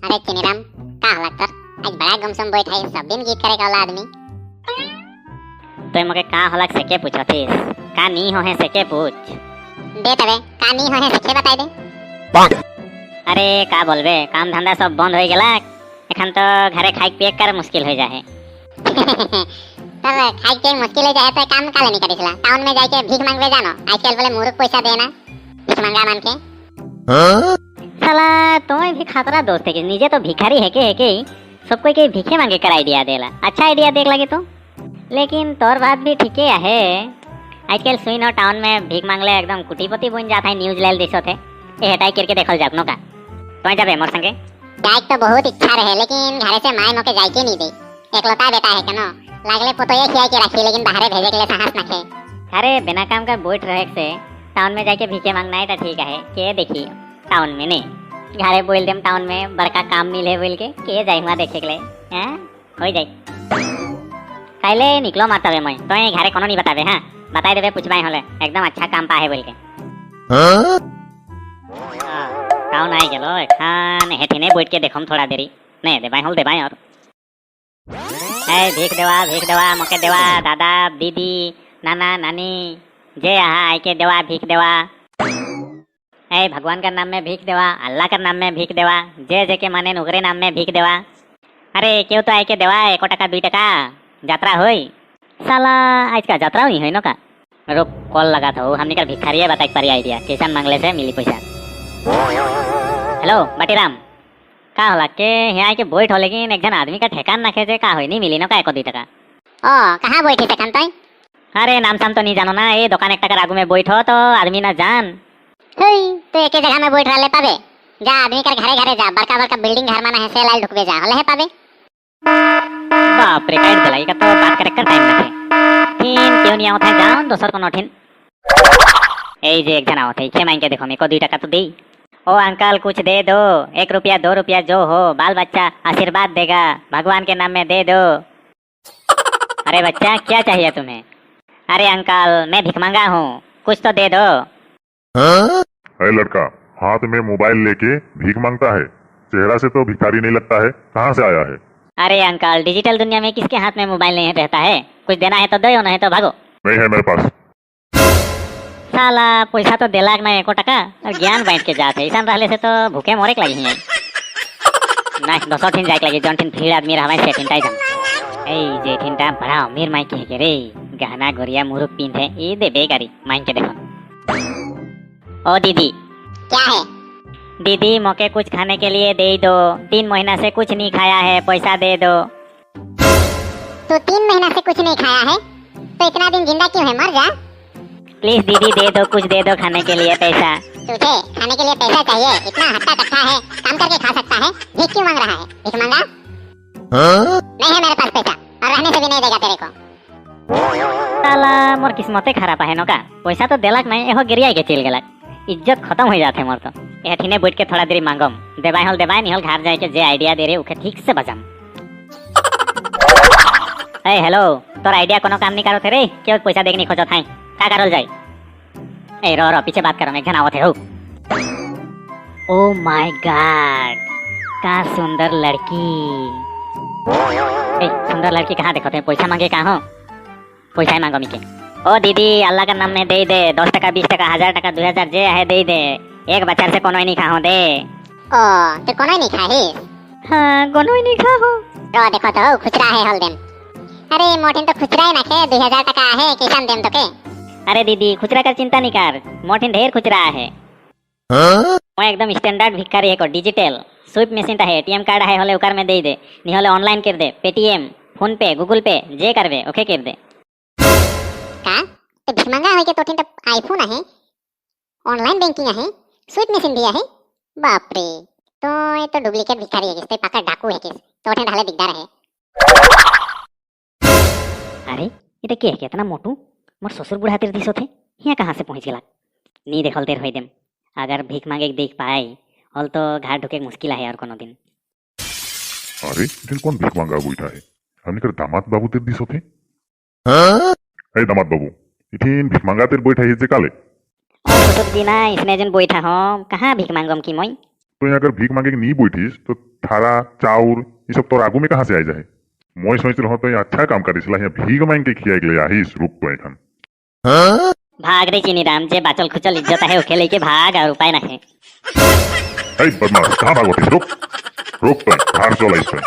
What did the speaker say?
अरे चिनीराम का हालत कर आज बड़ा गमसम बैठा है सब दिन गीत करेगा वाला आदमी। तो मके का हलक सेके पूछथिस का नी हो है सेके पूछ दे तबे का नी हो है सेके बताई दे। अरे का बोलबे काम धंधा सब बंद हो गेला एखन तो घरे खाई पिए कर मुश्किल हो जाए तब खाई के मुश्किल हो जाए तो काम काले नहीं करिसला टाउन में जाके भीख मांगवे जानो आजकल बोले मुरुख पैसा देना भीख मांगा मान के। साला तुम्हें भी खतरा दोस्त है कि निजे तो भिखारी है के सब कोई के भीखे मांगे कर आइडिया देला अच्छा आइडिया देख लगे तो लेकिन तोर बात भी ठीक है आजकल सुई नो टाउन में भीख मांगले एकदम कुटीपति बन जाता है न्यूज लेल दिसो थे ए हटाई करके देखल जापनो का तो जाबे मोर संगे जाए तो बहुत इच्छा रहे लेकिन घरे से माय मोके जाए के नहीं दे एकलौता बेटा है कनो लागले पोतोये खिया के रखी लेकिन बाहर भेजे के लिए साहस न खे। अरे बिना काम का बोट रहे से टाउन में जाके भीखे मांगना है तो ठीक है के देखी टाउन में नहीं घरे बोल देम टाउन में बड़का काम मिले बोल के जाई हुआ देखे के लिए हैं हो जाई काले निकलो माता बे मैं तो घरे कोनो नहीं बताबे हां बताई देबे पूछबाई होले एकदम अच्छा काम पाए बोल के टाउन आई गेलो एखान हेठिने बैठ के देखम थोड़ा देरी नहीं देबाई और ए भीख देवा मके देवा दादा दीदी नाना नानी जे यहाँ आई के देवा भीख देवा ए भगवान का नाम में भीख देवा अल्लाह का नाम में भीख देवा जे के माने नुकरे नाम में भीख देवा अरे क्यों तो आई के देवा 1 टका 2 टका यात्रा होई साला आज का यात्रा हुई है न का रुक कॉल लगा था हमने का भिखारी बताई पारी आइडिया किसान मांगले से मिली पैसा। हेलो बटीराम का होला के यहाँ के बैठ हो लेकिन एक जन आदमी का ठेकान ना खेजे का होई नहीं मिली न का 1 2 टका ओ कहां बैठी थे कंतई अरे नाम साम तो नहीं जानो ना ये दुकान 1 टका आगू में बैठो तो आदमी ना जान हेई तो एक जगह में बैठ रहले पाबे जा आदमी कर घरे जा बड़का बिल्डिंग घर माना है से लाल ढुकबे जा हले है पाबे बाप रे काट दिलाई का तो बात करे कर टाइम ना थे तीन क्यों नहीं आवत है जाओ दोसर को नोठिन ए जे एक जन आवत है के मांग के देखो मेरे को 2 टका तो दे ओ अंकल कुछ दे दो 1 रुपया 2 रुपया जो हो बाल बच्चा आशीर्वाद देगा भगवान के नाम में दे दो। अरे बच्चा क्या चाहिए तुम्हें अरे अंकल मैं भिख मांगा हूँ कुछ तो दे दो। है लड़का हाथ में मोबाइल लेके भीख मांगता है चेहरा से तो भिखारी नहीं लगता है कहाँ से आया है। अरे अंकल डिजिटल दुनिया में किसके हाथ में मोबाइल नहीं रहता है कुछ देना है तो दो नहीं तो भागो। नहीं है मेरे पास साला पैसा तो देलाक ना 1 टका और ज्ञान बांट के जाते ऐसा रहले से तो भूखे मोरे लगी है ना दोसर ठिन जाए लगी जौन ठिन भीड़ आदमी रहवा से ठिन टाई जम ए जे ठिन टा बड़ा अमीर माई के रे गहना गोरिया मुरुक पिंधे ई दे बेगारी माई के देखो। ओ दीदी क्या है दीदी मोके कुछ खाने के लिए दे दो 3 महीना से कुछ नहीं खाया है पैसा दे दो। तो 3 महीना से कुछ नहीं खाया है तो इतना दिन जिंदा क्यों है मर जा। प्लीज दीदी दे दो कुछ दे दो खाने के लिए पैसा। तुझे खाने के लिए पैसा चाहिए इतना हट्टा कट्टा है काम करके खा सकता है भीख क्यों मांग रहा है भीख मांगा नहीं है मेरे पास पैसा और रहने से भी नहीं देगा तेरे को। साला मोर किस्मते खराब है नो का पैसा तो देलक नहीं एहो गिरिया के चल गेलक इज्जत खत्म हो जाते मोर तो एठिने बैठ के थोड़ा देरी मांगम देबाई निहल घर जाए के जे आइडिया दे रे उके ठीक से बजाम। ए हेलो तोर आइडिया कोनो काम नहीं करो थे रे क्यों पैसा देखनी खोजत है का करल जाए ए रो पीछे बात करो एक जन आवत है हो। ओ माय गॉड का सुंदर लड़की ए सुंदर लड़की कहाँ देखते हैं पैसा मांगे कहाँ हो पैसा ही मांगो मिके। ओ दीदी अल्लाह का नाम में दे दे 10 टका 20 टका 1000 टका 2000 जे है दे दे एक बच्चा से कोनो नहीं खाओ दे। ओ तो कोनो नहीं खाही हाँ कोनो नहीं खाओ तो देखो तो खुचरा है हल देम अरे मोटिन तो खुचरा ही ना के 2000 टका है किसान देम तो के। अरे दीदी खुचरा का चिंता नहीं कर मोटिन ढेर खुचरा है वो एकदम स्टैंडर्ड भिखारी है को डिजिटल स्विप मशीन है एटीएम कार्ड है होले उकार में दे दे नहीं होले ऑनलाइन कर दे पेटीएम फोन पे गूगल पे जे करबे ओके कर दे का तो भीख मांगा है के तो तो आईफोन है ऑनलाइन बैंकिंग है स्विप मशीन भी है बाप रे तो ये तो डुप्लीकेट भिखारी है किसते पक्का डाकू है किस तो ठे ढाले दिखदार है। अरे ये के कितना मोटू मोर ससुर बुढ़ा तेरे दिसो थे यहाँ कहाँ से पहुँच गेला नहीं देखल तेर होई देम अगर भीख मांगे देख पाए हल तो घर ढुके मुश्किल है और कोनो दिन। अरे इधर कौन भीख मांगा बैठा है हमने कर दामाद बाबू तेरे दिसो थे ए दामाद बाबू इठिन भीख मांगा तेरे बैठा है जे काले ओ ससुर जी ना इसने जन बैठा हो कहाँ भीख मांगम की मोई तो अगर भीख मांगे के नहीं बैठीस तो थारा चाउर ये सब तोर आगू में कहाँ से आ जाए। मैं सोच रहा तो ये अच्छा काम करिस ला भीख मांग के खिया के लिए आहिस रुक तो एखन भाग रे चीनी राम जे बाचल खुचल इज्जत है ओके लेके भाग और उपाय नहीं। बदमाश कहाँ भागोतीस रुक रुक तो धार चला इस पे